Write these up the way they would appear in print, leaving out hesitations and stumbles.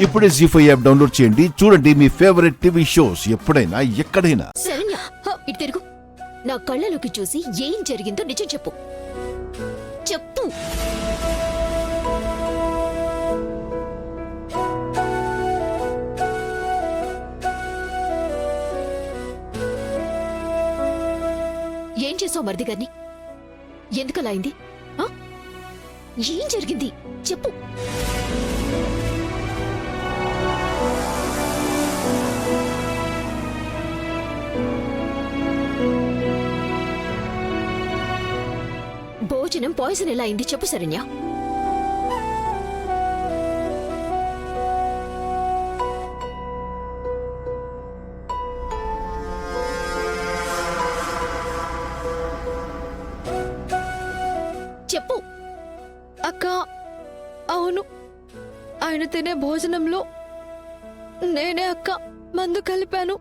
ఇప్పుడే జీ5 app download చేయండి. చూడండి మీ ఫేవరెట్ టీవీ షోస్ ఎప్పుడైనా ఎక్కడైనా. శరణ్య, ఇటు తిరుగు. నా కళ్ళలోకి చూసి ఏం జరిగిందో నిజం చెప్పు. చెప్పు. ఏం చేసావు మరిది గారిని? ఎందుకలా అయింది? ఏం జరిగింది చెప్పు. భోజనం పాయిజన్ ఎలా అయింది చెప్పు శరణ్య. చెప్పు. అక్క, అవును, ఆయన తినే భోజనంలో నేనే అక్క మందు కలిపాను.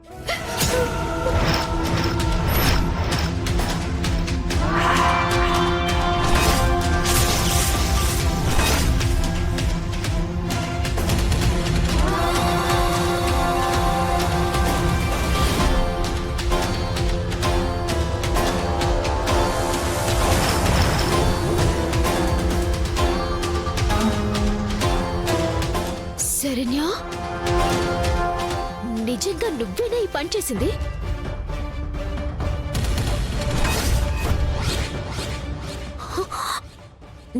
శరణ్య, నిజంగా నువ్వేనా ఈ పని చేసింది?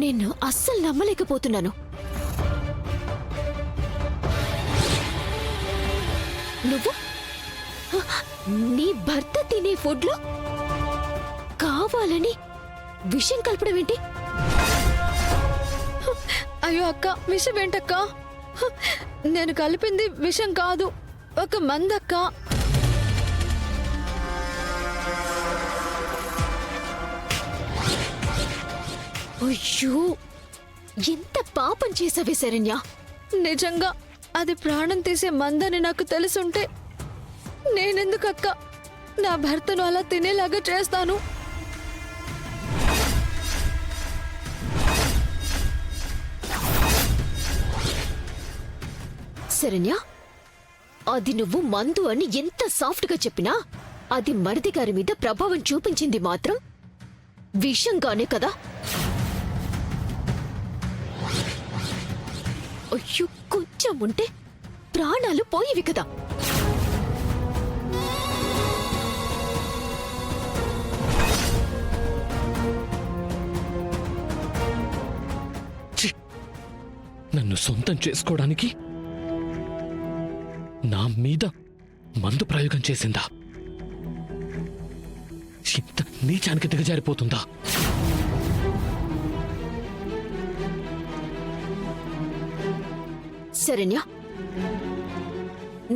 నేను అస్సలు నమ్మలేకపోతున్నాను. నువ్వు నీ భర్త తినే ఫుడ్లో కావాలని విషం కలపడం ఏంటి? అయ్యో అక్క, విషం ఏంటక్క? నేను కలిపింది విషం కాదు, ఒక మందక్క. అయ్యో, ఎంత పాపం చేసావే శరణ్య. నిజంగా అది ప్రాణం తీసే మందని నాకు తెలుసుంటే నేనెందుకక్క నా భర్తను అలా తినేలాగా చేస్తాను? శరణ్య, అది నువ్వు మందు అని ఎంత సాఫ్ట్ గా చెప్పినా అది మరిది గారి మీద ప్రభావం చూపించింది మాత్రం విషంగానే కదా. అయ్యో, కొంచెం ఉంటే ప్రాణాలు పోయేవి కదా. నన్ను సొంతం చేసుకోవడానికి నా మీద మందు ప్రయోగం చేసిందా? ఇంత నీచానికి దిగజారిపోతుందా? శరణ్య,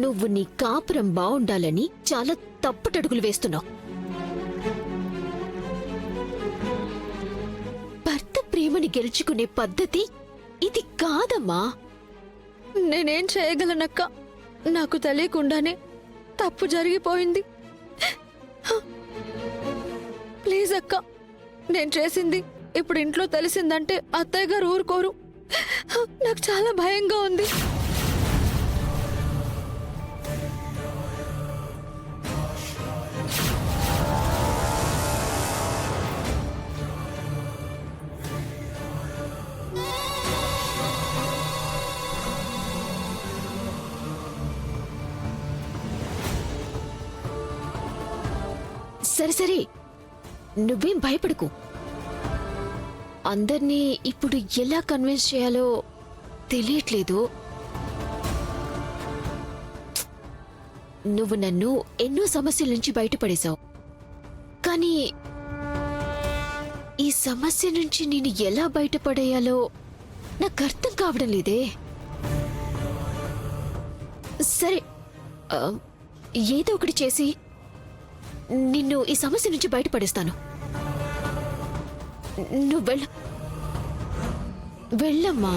నువ్వు నీ కాపురం బావుండాలని చాలా తప్పుటడుగులు వేస్తున్నావు. భర్త ప్రేమని గెలుచుకునే పద్ధతి ఇది కాదమ్మా. నేనేం చేయగలనక్క? నాకు తెలియకుండానే తప్పు జరిగిపోయింది. ప్లీజ్ అక్క, నేను చేసింది ఇప్పుడు ఇంట్లో తెలిసిందంటే అత్తయ్య గారు ఊరుకోరు. నాకు చాలా భయంగా ఉంది. సరే సరే, నువ్వేం భయపడకు. అందర్నీ ఇప్పుడు ఎలా కన్విన్స్ చేయాలో తెలియట్లేదు. నువ్వు నన్ను ఎన్నో సమస్యల నుంచి బయటపడేశావు, కానీ ఈ సమస్య నుంచి నేను ఎలా బయటపడేయాలో నాకు అర్థం కావడం లేదే. సరే, ఏదో ఒకటి చేసి నిన్ను ఈ సమస్య నుంచి బయటపడేస్తాను. నువ్వు వెళ్ళమ్మా.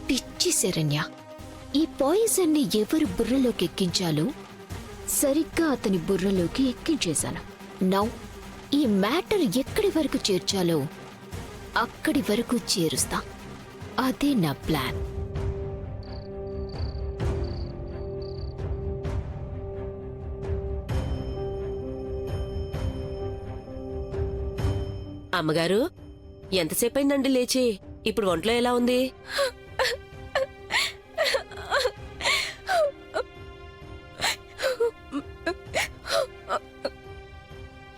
పిచ్చి శరణ్య, ఈ పాయిజన్ ని ఎవరు బుర్రలోకి ఎక్కించాలో సరిగ్గా అతని బుర్రలోకి ఎక్కించేశాను. నౌ ఈ మ్యాటర్ ఎక్కడి వరకు చేర్చాలో అక్కడి వరకు చేరుస్తా. అదే నా ప్లాన్. అమ్మగారు, ఎంతసేపైందండి లేచి? ఇప్పుడు ఒంట్లో ఎలా ఉంది?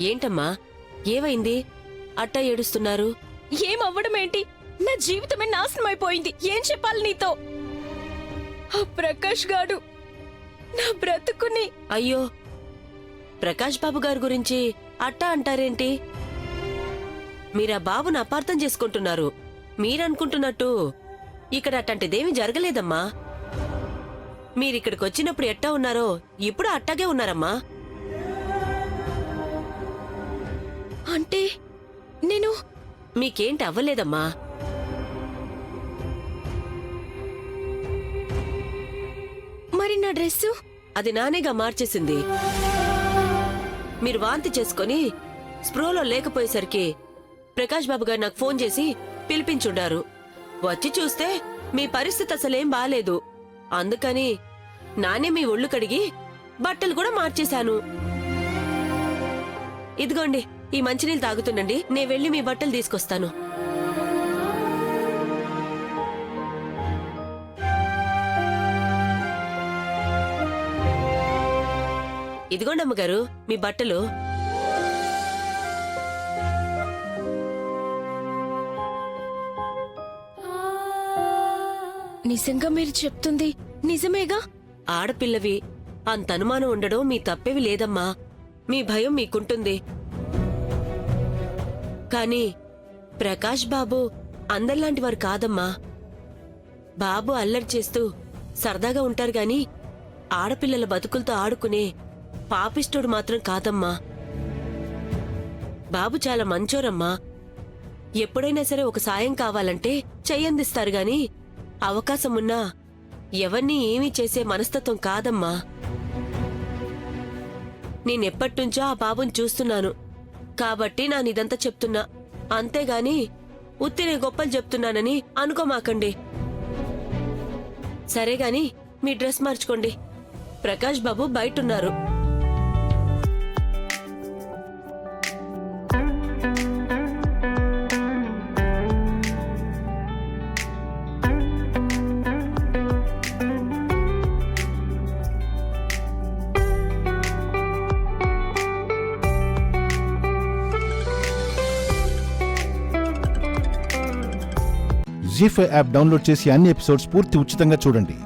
ఏంటమ్మా, ఏమైంది? అట్టా ఏడుస్తున్నారు? ఏమవ్వడమేంటి? నా జీవితమే నాశనం అయిపోయింది. ఏం చెప్పాలి నీతో? ఆ ప్రకాష్ గాడు నా బ్రతుకుని... అయ్యో, ప్రకాష్ బాబు గారి గురించి అట్టా అంటారేంటి? మీరా బాబును అపార్థం చేసుకుంటున్నారు. మీరనుకుంటున్నట్టు ఇక్కడ అట్టంటిదేమీ జరగలేదమ్మా. మీరిక్కడికి వచ్చినప్పుడు ఎట్టా ఉన్నారో ఇప్పుడు అట్టాగే ఉన్నారమ్మా. అంటే నేను... మీకేంటి అవ్వలేదమ్మా. మరి నా డ్రెస్సు? అది నానేగా మార్చేసింది. మీరు వాంతి చేసుకొని స్ప్రోలో లేకపోయేసరికి ప్రకాష్ బాబు గారు నాకు ఫోన్ చేసి పిలిపించుండారు. వచ్చి చూస్తే మీ పరిస్థితి అసలేం బాలేదు. అందుకని నానే మీ ఒళ్ళు కడిగి బట్టలు కూడా మార్చేశాను. ఇదిగోండి, ఈ మంచినీళ్ళు తాగుతుండండి. నే వెళ్ళి మీ బట్టలు తీసుకొస్తాను. ఇదిగోండి అమ్మగారు, మీ బట్టలు. నిజంగా మీరు చెప్తుంది నిజమేగా? ఆడపిల్లవి అంత అనుమానం ఉండడం మీ తప్పేవి లేదమ్మా. మీ భయం మీకుంటుంది. కాని ప్రకాష్ బాబు అందరిలాంటి వారు కాదమ్మా. బాబు అల్లరి చేస్తూ సరదాగా ఉంటారు గాని ఆడపిల్లల బతుకులతో ఆడుకునే పాపిష్టోడు మాత్రం కాదమ్మా. బాబు చాలా మంచోరమ్మా. ఎప్పుడైనా సరే ఒక సాయం కావాలంటే చెయ్యందిస్తారు గాని అవకాశమున్నా ఎవరినీ ఏమీ చేసే మనస్తత్వం కాదమ్మా. నేనెప్పటినుంచో ఆ బాబుని చూస్తున్నాను కాబట్టి నానిదంతా చెప్తున్నా. అంతేగాని ఉత్తినే గొప్పలు చెప్తున్నానని అనుకోమాకండి. సరేగాని మీ డ్రెస్ మార్చుకోండి. ప్రకాష్ బాబు బయటున్నారు. జీ5 యాప్ డౌన్లోడ్ చేసి అన్ని ఎపిసోడ్స్ పూర్తి ఉచితంగా చూడండి.